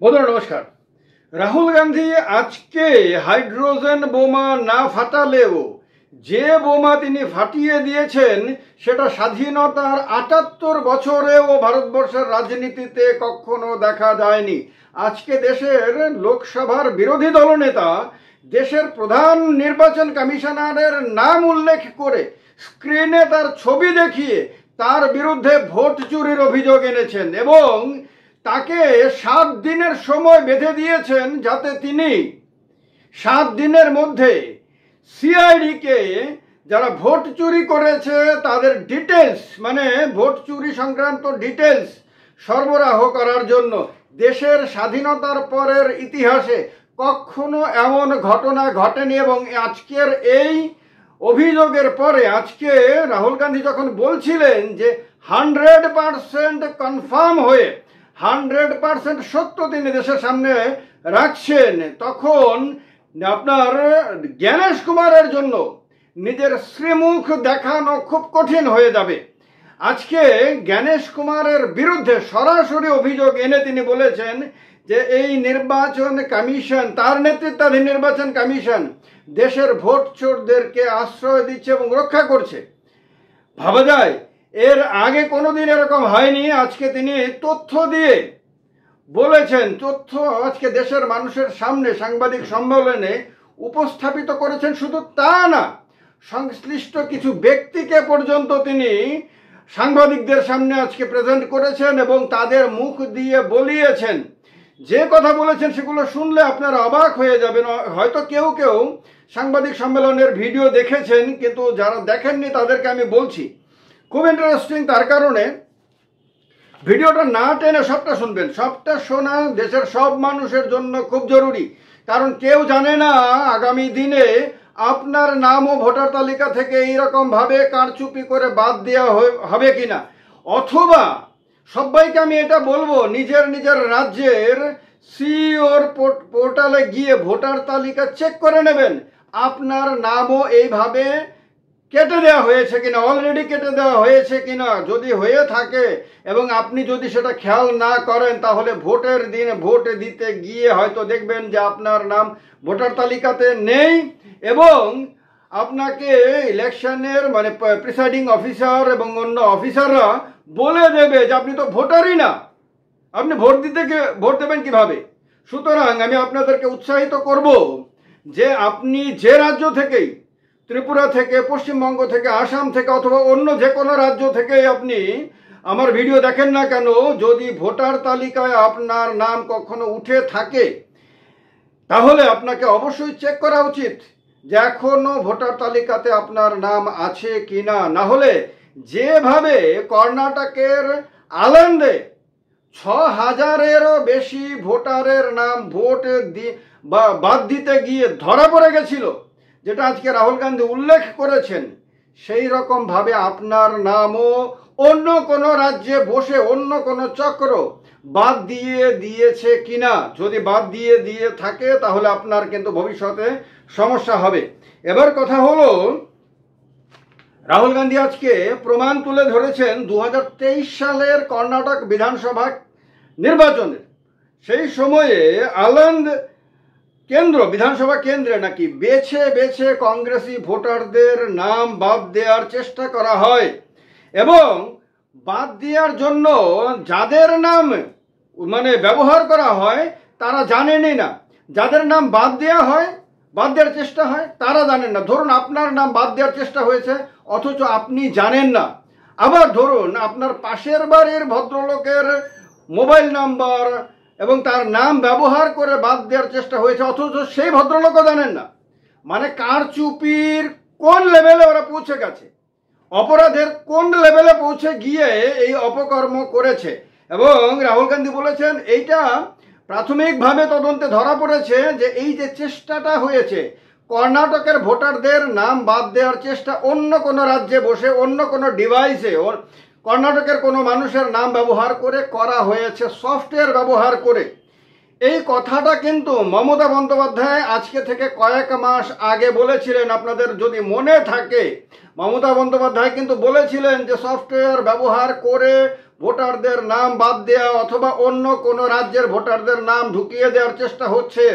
বন্ধুরা নমস্কার। রাহুল গান্ধী আজকে হাইড্রোজেন বোমা না ফাটালেও যে বোমা তিনি ফাটিয়ে দিয়েছেন সেটা স্বাধীনতার ৭৮ বছরেও ভারতবর্ষের রাজনীতিতে কখনো দেখা যায়নি। আজকে দেশের লোকসভার বিরোধী দলনেতা দেশের প্রধান নির্বাচন কমিশনারের নাম উল্লেখ করে স্ক্রিনে তার ছবি দেখিয়ে তার বিরুদ্ধে ভোট চুরির অভিযোগ এনেছেন এবং তাকে ৭ দিনের সময় বেঁধে দিয়েছেন যাতে তিনি ৭ দিনের মধ্যে সিআইডিকে যারা ভোট চুরি করেছে তাদের ডিটেলস মানে ভোট চুরি সংক্রান্ত ডিটেলস সরবরাহ করার জন্য। দেশের স্বাধীনতার পরের ইতিহাসে কখনো এমন ঘটনা ঘটেনি এবং আজকের এই অভিযোগের পরে আজকে রাহুল গান্ধী যখন বলছিলেন যে 100% কনফার্ম হয়ে 100% সত্য তিনি দেশের সামনে রাখছেন, তখন আপনার জ্ঞানেশ কুমারের জন্য নিজের শ্রীমুখ দেখানো খুব কঠিন হয়ে যাবে। আজকে জ্ঞানেশ কুমারের বিরুদ্ধে সরাসরি অভিযোগ এনে তিনি বলেছেন যে এই নির্বাচন কমিশন, তার নেতৃত্বাধীন নির্বাচন কমিশন দেশের ভোট চোরদেরকে আশ্রয় দিচ্ছে এবং রক্ষা করছে। ভাবা যায় এর আগে কোনোদিন এরকম হয়নি। আজকে তিনি তথ্য দিয়ে বলেছেন, তথ্য আজকে দেশের মানুষের সামনে সাংবাদিক সম্মেলনে উপস্থাপিত করেছেন। শুধু তা না, সংশ্লিষ্ট কিছু ব্যক্তিকে পর্যন্ত তিনি সাংবাদিকদের সামনে আজকে প্রেজেন্ট করেছেন এবং তাদের মুখ দিয়ে বলিয়েছেন। যে কথা বলেছেন সেগুলো শুনলে আপনারা অবাক হয়ে যাবেন। হয়তো কেউ কেউ সাংবাদিক সম্মেলনের ভিডিও দেখেছেন, কিন্তু যারা দেখেননি তাদেরকে আমি বলছি, খুব ইন্টারেস্টিং। তার কারণে ভিডিওটা না টেনে সবটা শুনবেন। সবটা শোনা দেশের সব মানুষের জন্য খুব জরুরি, কারণ কেউ জানে না আগামী দিনে আপনার নামও ভোটার তালিকা থেকে এইরকমভাবে কারচুপি করে বাদ দেওয়া হবে কিনা। অথবা সবাইকে আমি এটা বলবো, নিজের নিজের রাজ্যের সিইওর পোর্টালে গিয়ে ভোটার তালিকা চেক করে নেবেন আপনার নামও এইভাবে কেটে দেওয়া হয়েছে কিনা, অলরেডি কেটে দেওয়া হয়েছে কিনা। যদি হয়ে থাকে এবং আপনি যদি সেটা খেয়াল না করেন, তাহলে ভোটের দিনে ভোট দিতে গিয়ে হয়তো দেখবেন যে আপনার নাম ভোটার তালিকাতে নেই এবং আপনাকে ইলেকশনের মানে প্রিসাইডিং অফিসার এবং অন্য অফিসাররা বলে দেবে যে আপনি তো ভোটারই না, আপনি ভোট দেবেন কিভাবে। সুতরাং আমি আপনাদেরকে উৎসাহিত করব যে আপনি যে রাজ্য থেকেই, ত্রিপুরা থেকে, পশ্চিমবঙ্গ থেকে, আসাম থেকে অথবা অন্য যে কোনো রাজ্য থেকে আপনি আমার ভিডিও দেখেন না কেন, যদি ভোটার তালিকায় আপনার নাম কখনো উঠে থাকে তাহলে আপনাকে অবশ্যই চেক করা উচিত যে এখনো ভোটার তালিকাতে আপনার নাম আছে কিনা। না হলে যেভাবে কর্ণাটকের আলান্দে ৬,০০০-এরও বেশি ভোটারের নাম বাদ দিতে গিয়ে ধরা পড়ে গেছিল, যেটা আজকে রাহুল গান্ধী উল্লেখ করেছেন, সেই রকমভাবে আপনার নামও অন্য কোনো রাজ্যে বসে অন্য কোনো চক্র বাদ দিয়েছে কিনা। যদি বাদ দিয়ে থাকে তাহলে আপনার কিন্তু ভবিষ্যতে সমস্যা হবে। এবার কথা হলো, রাহুল গান্ধী আজকে প্রমাণ তুলে ধরেছেন ২০২৩ সালের কর্ণাটক বিধানসভা নির্বাচনের সেই সময়ে আলান্দ বিধানসভা কেন্দ্রে নাকি বেছে বেছে কংগ্রেসি ভোটারদের নাম বাদ দেওয়ার চেষ্টা করা হয় এবং বাদ দেওয়ার জন্য যাদের নাম মানে ব্যবহার করা হয় তারা জানেনই না। যাদের নাম বাদ দেওয়ার চেষ্টা হয় তারা জানেন না। ধরুন আপনার নাম বাদ দেওয়ার চেষ্টা হয়েছে অথচ আপনি জানেন না। আবার ধরুন আপনার পাশের বাড়ির ভদ্রলোকের মোবাইল নাম্বার এবং তার নাম ব্যবহার করে বাদ দেওয়ার চেষ্টা হয়েছে অথচ সেই ভদ্রলোকও জানেন না। মানে কারচুপির কোন লেভেলে ওরা পৌঁছে গেছে, অপরাধের কোন লেভেলে পৌঁছে গিয়ে এই অপকর্ম করেছে। এবং রাহুল গান্ধী বলেছেন এইটা প্রাথমিকভাবে তদন্তে ধরা পড়েছে যে এই যে চেষ্টাটা হয়েছে কর্ণাটকের ভোটারদের নাম বাদ দেওয়ার চেষ্টা অন্য কোনো রাজ্যে বসে অন্য কোনো ডিভাইসে কর্ণাটকের কোনো মানুষের নাম ব্যবহার করে করা হয়েছে, সফটওয়্যার ব্যবহার করে। এই কথাটা কিন্তু মমতা বন্দ্যোপাধ্যায় আজকে থেকে কয়েক মাস আগে বলেছিলেন। আপনাদের যদি মনে থাকে, মমতা বন্দ্যোপাধ্যায় কিন্তু বলেছিলেন যে সফটওয়্যার ব্যবহার করে ভোটারদের নাম বাদ দেওয়া অথবা অন্য কোনো রাজ্যের ভোটারদের নাম ঢুকিয়ে দেওয়ার চেষ্টা হচ্ছে।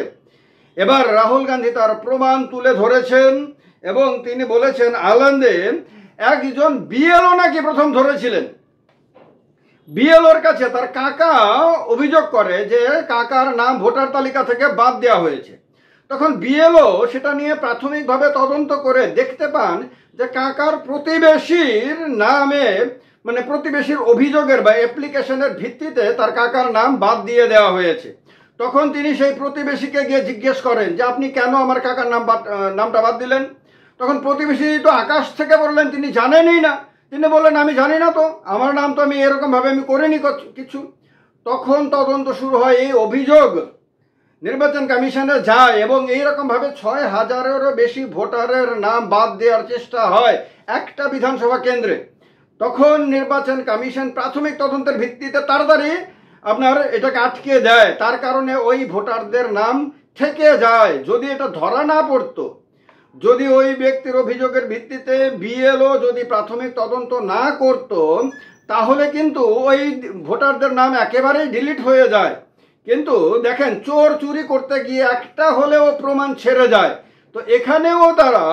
এবার রাহুল গান্ধী তার প্রমাণ তুলে ধরেছেন এবং তিনি বলেছেন আনন্দে একজন বিএলও নাকি প্রথম ধরেছিলেন। বিএলওর কাছে তার কাকা অভিযোগ করে যে কাকার নাম ভোটার তালিকা থেকে বাদ দেওয়া হয়েছে। তখন বিএলও সেটা নিয়ে প্রাথমিকভাবে তদন্ত করে দেখতে পান যে কাকার প্রতিবেশীর নামে মানে প্রতিবেশীর অভিযোগের বা অ্যাপ্লিকেশনের ভিত্তিতে তার কাকার নাম বাদ দিয়ে দেওয়া হয়েছে। তখন তিনি সেই প্রতিবেশীকে গিয়ে জিজ্ঞেস করেন যে আপনি কেন আমার কাকার নামটা বাদ দিলেন? তখন প্রতিবেশী তো আকাশ থেকে বললেন তিনি জানেনই না। তিনি বললেন আমি জানি না তো, আমার নাম তো আমি এরকমভাবে আমি করিনি কিছু। তখন তদন্ত শুরু হয়, এই অভিযোগ নির্বাচন কমিশনে যায় এবং এইরকমভাবে ৬,০০০-এরও বেশি ভোটারের নাম বাদ দেওয়ার চেষ্টা হয় একটা বিধানসভা কেন্দ্রে। তখন নির্বাচন কমিশন প্রাথমিক তদন্তের ভিত্তিতে তাড়াতাড়ি আপনার এটাকে আটকে দেয়। তার কারণে ওই ভোটারদের নাম থেকে যায়। যদি এটা ধরা না পড়তো, যদি ওই ব্যক্তির অভিযোগের ভিত্তিতে বিএলও যদি প্রাথমিক তদন্ত না করত, তাহলে কিন্তু ওই ভোটারদের নাম একেবারেই ডিলিট হয়ে যায়। কিন্তু দেখেন, চোর চুরি করতে গিয়ে একটা হলেও প্রমাণ ছেড়ে যায়। তো এখানেও তারা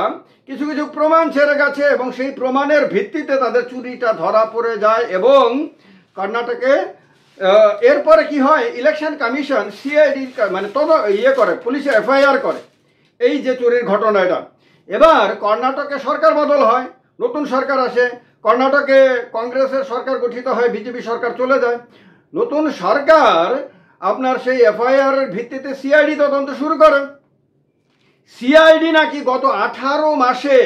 কিছু কিছু প্রমাণ ছেড়ে গেছে এবং সেই প্রমাণের ভিত্তিতে তাদের চুরিটা ধরা পড়ে যায়। এবং কর্ণাটকে এরপরে কি হয়, ইলেকশন কমিশন সিআইডি মানে করে, পুলিশে এফআইআর করে এই যে চুরির ঘটনাটা। এবার কর্ণাটকে সরকার বদল হয়, নতুন সরকার আসে, কর্ণাটকে কংগ্রেসের সরকার গঠিত হয়, বিজেপি সরকার চলে যায়। নতুন সরকার আপনার সেই এফআইআর ভিত্তিতে সিআইডি তদন্ত শুরু করে। সিআইডি নাকি গত 18 মাসে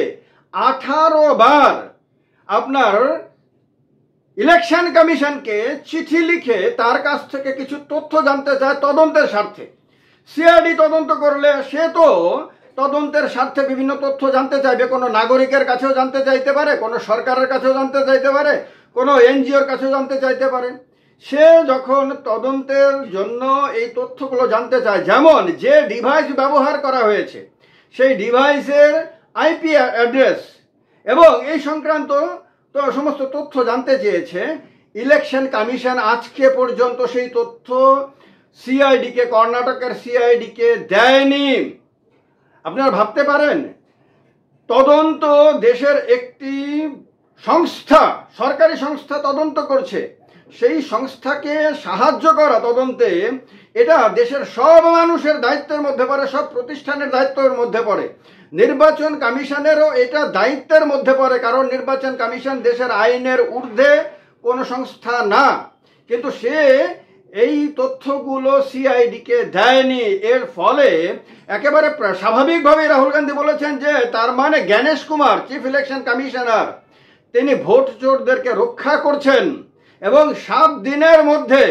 18 বার আপনার ইলেকশন কমিশনকে চিঠি লিখে তার কাছ থেকে কিছু তথ্য জানতে চায় তদন্তের স্বার্থে। সিআইডি তদন্ত করলে সে তো তদন্তের স্বার্থে বিভিন্ন তথ্য জানতে চাইবে, কোনো নাগরিকের কাছেও জানতে চাইতে পারে, কোনো সরকারের কাছেও জানতে চাইতে পারে, কোনো এনজিওর কাছেও জানতে চাইতে পারে। সে যখন তদন্তের জন্য এই তথ্যগুলো জানতে চায়, যেমন যে ডিভাইস ব্যবহার করা হয়েছে সেই ডিভাইসের আইপি অ্যাড্রেস এবং এই সংক্রান্ত তো সমস্ত তথ্য জানতে চেয়েছে, ইলেকশন কমিশন আজকে পর্যন্ত সেই তথ্য সিআইডিকে, কর্ণাটকের সিআইডিকে দেয়নি। আপনারা ভাবতে পারেন, তদন্ত দেশের একটি সংস্থা, সরকারি সংস্থা তদন্ত করছে, সেই সংস্থাকে সাহায্য করা তদন্তে এটা দেশের সব মানুষের দায়িত্বের মধ্যে পড়ে, সব প্রতিষ্ঠানের দায়িত্বের মধ্যে পড়ে। নির্বাচন কমিশনেরও এটা দায়িত্বের মধ্যে পড়ে, কারণ নির্বাচন কমিশন দেশের আইনের ঊর্ধ্বে কোনো সংস্থা না। কিন্তু সে এই তথ্যগুলো সিআইডিকে দেয়নি। এর ফলে একেবারে স্বাভাবিকভাবেই রাহুল গান্ধী বলেছেন যে তার মানে Gyanesh Kumar, chief election commissioner, তিনি ভোট চোরদেরকে রক্ষা করছেন এবং 7 দিনের মধ্যে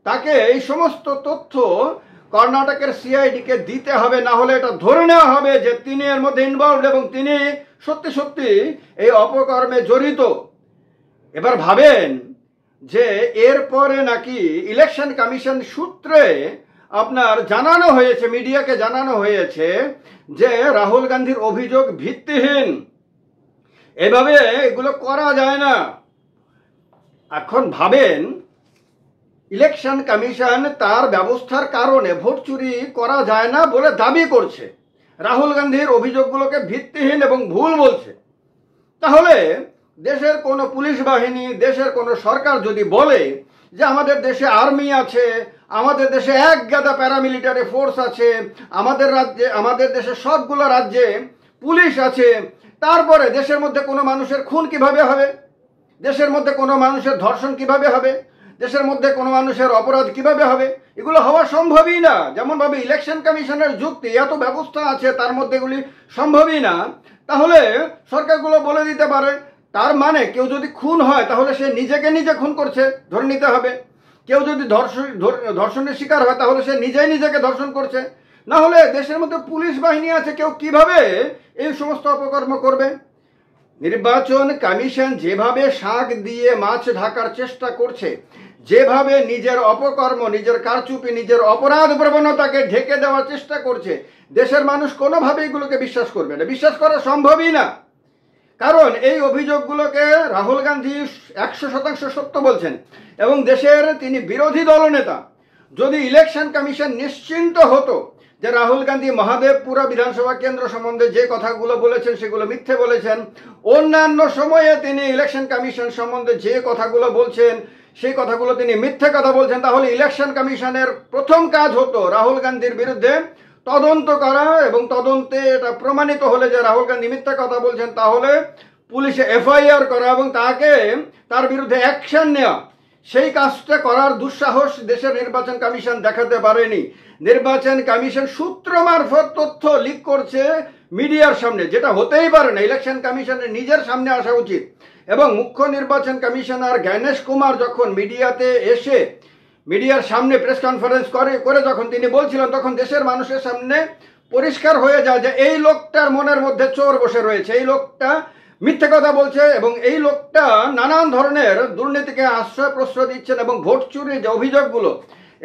তাকে এই সমস্ত তথ্য কর্ণাটকের সিআইডিকে দিতে হবে, না হলে এটা ধরে নেওয়া হবে যে তিনি এর মধ্যে ইনভলভড এবং তিনি সত্যি সত্যি এই অপকর্মে জড়িত। এবার ভাবেন যে এরপরে নাকি ইলেকশন কমিশন সূত্রে আপনার জানানো হয়েছে, মিডিয়াকে জানানো হয়েছে যে রাহুল গান্ধীর অভিযোগ ভিত্তিহীন, এভাবে এগুলো করা যায় না। এখন ভাবেন, ইলেকশন কমিশন তার ব্যবস্থার কারণে ভোট চুরি করা যায় না বলে দাবি করছে, রাহুল গান্ধীর অভিযোগগুলোকে ভিত্তিহীন এবং ভুল বলছে। তাহলে দেশের কোনো পুলিশ বাহিনী, দেশের কোনো সরকার যদি বলে যে আমাদের দেশে আর্মি আছে, আমাদের দেশে এক গাদা প্যারামিলিটারি ফোর্স আছে, আমাদের রাজ্যে, আমাদের দেশে সবগুলো রাজ্যে পুলিশ আছে, তারপরে দেশের মধ্যে কোনো মানুষের খুন কিভাবে হবে, দেশের মধ্যে কোনো মানুষের ধর্ষণ কিভাবে হবে, দেশের মধ্যে কোনো মানুষের অপরাধ কিভাবে হবে, এগুলো হওয়া সম্ভবই না। যেমনভাবে ইলেকশন কমিশনের যুক্তি, এত ব্যবস্থা আছে তার মধ্যে এগুলি সম্ভবই না। তাহলে সরকারগুলো বলে দিতে পারে, তার মানে কেউ যদি খুন হয় তাহলে সে নিজেকে নিজে খুন করছে, ধরে নিতে হবে। কেউ যদি ধর্ষণের শিকার হয় তাহলে সে নিজেই নিজেকে ধর্ষণ করছে। না হলে দেশের মধ্যে পুলিশ বাহিনী আছে, কেউ কিভাবে এই সমস্ত অপকর্ম করবে? নির্বাচন কমিশন যেভাবে শাক দিয়ে মাছ ঢাকার চেষ্টা করছে, যেভাবে নিজের অপকর্ম, নিজের কারচুপি, নিজের অপরাধ প্রবণতাকে ঢেকে দেওয়ার চেষ্টা করছে, দেশের মানুষ কোনোভাবে এগুলোকে বিশ্বাস করবে না, বিশ্বাস করা সম্ভবই না। কারণ এই অভিযোগগুলোকে রাহুল গান্ধী 100% সত্য বলছেন এবং দেশের তিনি বিরোধী দলনেতা। যদি ইলেকশন কমিশন নিশ্চিন্ত হতো যে রাহুল গান্ধী মহাদেবপুরা বিধানসভা কেন্দ্র সম্বন্ধে যে কথাগুলো বলেছেন সেগুলো মিথ্যে বলেছেন, অন্যান্য সময়ে তিনি ইলেকশন কমিশন সম্বন্ধে যে কথাগুলো বলছেন সেই কথাগুলো তিনি মিথ্যে কথা বলছেন, তাহলে ইলেকশন কমিশনের প্রথম কাজ হতো রাহুল গান্ধীর বিরুদ্ধে তদন্ত করা এবং তদন্তে এটা প্রমাণিত হলে যে রাহুল গান্ধী মিথ্যা কথা বলছেন তাহলে পুলিশে এফআইআর করা এবং তার বিরুদ্ধে অ্যাকশন নেওয়া। সেই কাজটা করার দুঃসাহস দেশের নির্বাচন কমিশন দেখাতে পারেনি। নির্বাচন কমিশন সূত্র মারফত তথ্য লিক করছে মিডিয়ার সামনে, যেটা হতেই পারে না। ইলেকশন কমিশনের নিজের সামনে আসা উচিত। এবং মুখ্য নির্বাচন কমিশনার জ্ঞানেশ কুমার যখন মিডিয়াতে এসে মিডিয়ার সামনে প্রেস কনফারেন্স করে যখন তিনি বলছিলেন, তখন দেশের মানুষের সামনে পরিষ্কার হয়ে যায় যে এই লোকটার মনের মধ্যে চোর বসে রয়েছে, এই লোকটা মিথ্যে কথা বলছে এবং এই লোকটা নানান ধরনের দুর্নীতিকে আশ্রয় প্রশ্রয় দিচ্ছেন এবং ভোট চুরির যে অভিযোগগুলো,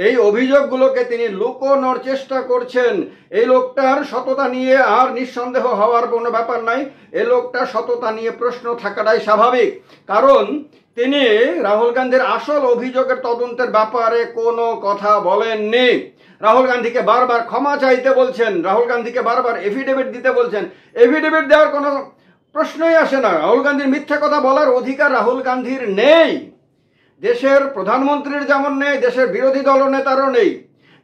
এই অভিযোগগুলোকে তিনি লুকোনোর চেষ্টা করছেন। এই লোকটার সততা নিয়ে আর নিঃসন্দেহ হওয়ার কোনো ব্যাপার নাই। এই লোকটার সততা নিয়ে প্রশ্ন থাকাটাই স্বাভাবিক, কারণ তিনি রাহুল গান্ধীর আসল অভিযোগের তদন্তের ব্যাপারে কোনো কথা বলেননি। রাহুল গান্ধীকে বারবার ক্ষমা চাইতে বলছেন, রাহুল গান্ধীকে বারবার এফিডেভিট দিতে বলছেন। এফিডেভিট দেওয়ার কোনো প্রশ্নই আসে না। রাহুল গান্ধীর মিথ্যা কথা বলার অধিকার রাহুল গান্ধীর নেই। দেশের প্রধানমন্ত্রীর যেমন নেই, দেশের বিরোধী দলনেতারও নেই।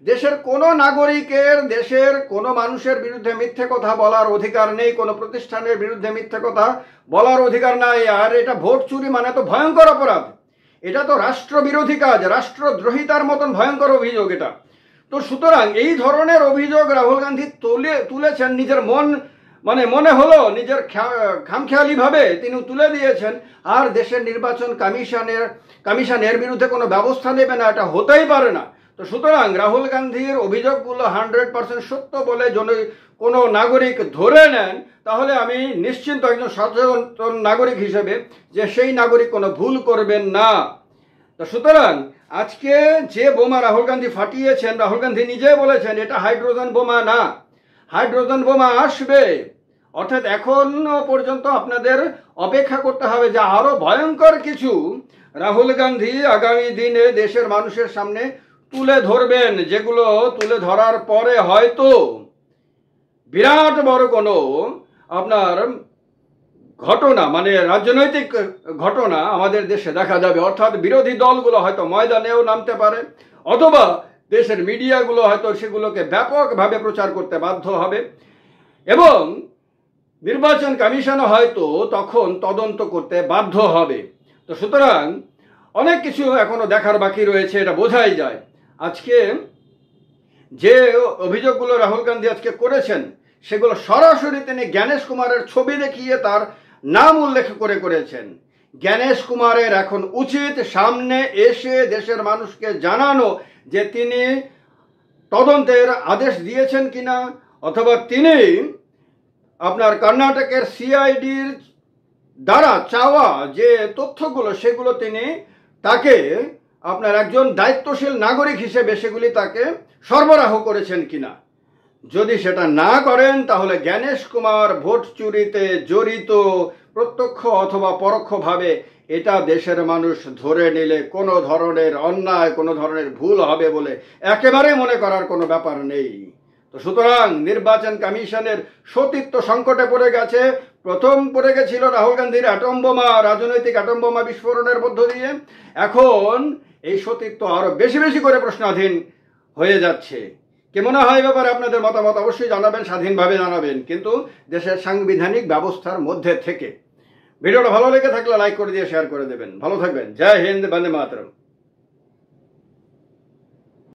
দেশের কোনো নাগরিকের, দেশের কোনো মানুষের বিরুদ্ধে মিথ্যে কথা বলার অধিকার নেই, কোনো প্রতিষ্ঠানের বিরুদ্ধে মিথ্যে কথা বলার অধিকার নাই। আর এটা ভোট চুরি মানে তো ভয়ঙ্কর অপরাধ, এটা তো রাষ্ট্রবিরোধী কাজ, রাষ্ট্রদ্রোহিতার মতন ভয়ঙ্কর অভিযোগ এটা। তো সুতরাং এই ধরনের অভিযোগ রাহুল গান্ধী তুলেছেন নিজের মনে হলো নিজের খামখেয়ালিভাবে তিনি তুলে দিয়েছেন, আর দেশের নির্বাচন কমিশনের বিরুদ্ধে কোনো ব্যবস্থা নেবে না, এটা হতেই পারে না। তো সুতরাং রাহুল গান্ধীর অভিযোগগুলো 100% সত্য বলে যদি কোনো নাগরিক ধরে নেন, তাহলে আমি নিশ্চিন্ত একজন সচেতন নাগরিক হিসেবে যে সেই নাগরিক কোনো ভুল করবেন না। তো সুতরাং আজকে যে বোমা রাহুল গান্ধী ফাটিয়েছেন, রাহুল গান্ধী নিজে বলেছেন এটা হাইড্রোজেন বোমা না, হাইড্রোজেন বোমা আসবে। অর্থাৎ এখনো পর্যন্ত আপনাদের অপেক্ষা করতে হবে যে আরো ভয়ঙ্কর কিছু রাহুল গান্ধী আগামী দিনে দেশের মানুষের সামনে তুলে ধরবেন, যেগুলো তুলে ধরার পরে হয়তো বিরাট বড় কোনো আপনার ঘটনা, মানে রাজনৈতিক ঘটনা আমাদের দেশে দেখা যাবে। অর্থাৎ বিরোধী দলগুলো হয়তো ময়দানেও নামতে পারে, অথবা দেশের মিডিয়াগুলো হয়তো সেগুলোকে ব্যাপকভাবে প্রচার করতে বাধ্য হবে এবং নির্বাচন কমিশনও হয়তো তখন তদন্ত করতে বাধ্য হবে। তো সুতরাং অনেক কিছু এখনো দেখার বাকি রয়েছে, এটা বোঝাই যায়। আজকে যে অভিযোগগুলো রাহুল গান্ধী আজকে করেছেন সেগুলো সরাসরি তিনি জ্ঞানেশ কুমারের ছবি দেখিয়ে তার নাম উল্লেখ করেছেন। জ্ঞানেশ কুমারের এখন উচিত সামনে এসে দেশের মানুষকে জানানো যে তিনি তদন্তের আদেশ দিয়েছেন কিনা, অথবা তিনি আপনার কর্ণাটকের সিআইডির দ্বারা চাওয়া যে তথ্যগুলো সেগুলো তিনি তাকে আপনার একজন দায়িত্বশীল নাগরিক হিসেবে সেগুলি তাকে সরবরাহ করেছেন কিনা। যদি সেটা না করেন তাহলে জ্ঞানেশ কুমার ভোট চুরিতে জড়িত প্রত্যক্ষ অথবা পরোক্ষভাবে, এটা দেশের মানুষ ধরে নিলে কোনো ধরনের অন্যায়, কোনো ধরনের ভুল হবে বলে একেবারে মনে করার কোনো ব্যাপার নেই। তো সুতরাং নির্বাচন কমিশনের সতীত্ব সংকটে পড়ে গেছে। প্রথম পড়ে গেছিল রাহুল গান্ধীর অ্যাটম বোমা, রাজনৈতিক অ্যাটম বোমা বিস্ফোরণের মধ্য দিয়ে, এখন এই সতীত্ব আরো বেশি বেশি করে প্রশ্নাধীন হয়ে যাচ্ছে। কি মনে হয় ব্যাপারে আপনাদের মতামত অবশ্যই জানাবেন, স্বাধীনভাবে জানাবেন, কিন্তু দেশের সাংবিধানিক ব্যবস্থার মধ্যে থেকে। ভিডিওটা ভালো লেগে থাকলে লাইক করে দিয়ে শেয়ার করে দেবেন। ভালো থাকবেন। জয় হিন্দ, বন্দে মাতরম।